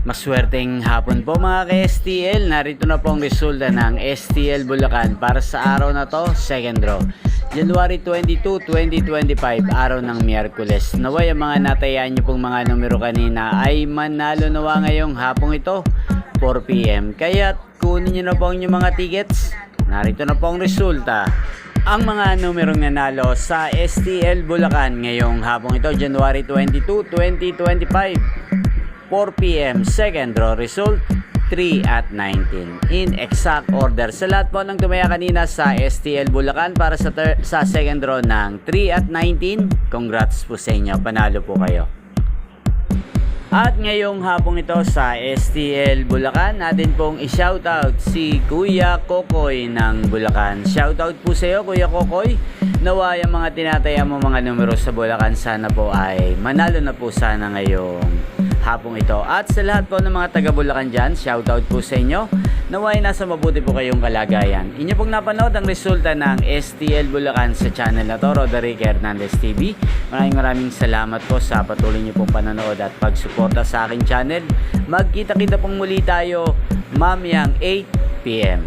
Maswerteng hapon po mga ka-STL. Narito na po ang resulta ng STL Bulacan para sa araw na to, second draw. January 22, 2025, araw ng Miyerkules. Naway ang mga natayaan nyo pong mga numero kanina ay manalo nawa ngayong hapong ito, 4 PM. Kaya kunin nyo na po ang inyong mga tickets. Narito na po ang resulta. Ang mga numerong nanalo sa STL Bulacan ngayong hapong ito, January 22, 2025. 4 PM, second draw result, 3 at 19. In exact order. Sa lahat po ng tumaya kanina sa STL Bulacan para sa second draw ng 3 at 19, congrats po sa inyo. Panalo po kayo. At ngayong hapong ito sa STL Bulacan, natin pong i-shoutout si Kuya Kokoy ng Bulacan. Shoutout po sa iyo, Kuya Kokoy. Nawa yung mga tinataya mo mga numero sa Bulacan, sana po ay manalo na po sana ngayong hapong ito. At sa lahat po ng mga taga Bulacan dyan, shoutout po sa inyo. Naway nasa mabuti po kayong kalagayan. Inyo pong napanood ang resulta ng STL Bulacan sa channel na to, Roderick Hernandez TV. Maraming salamat po sa patuloy nyo pong panonood at pagsuporta sa aking channel. Magkita-kita pong muli tayo mamayang 8 PM.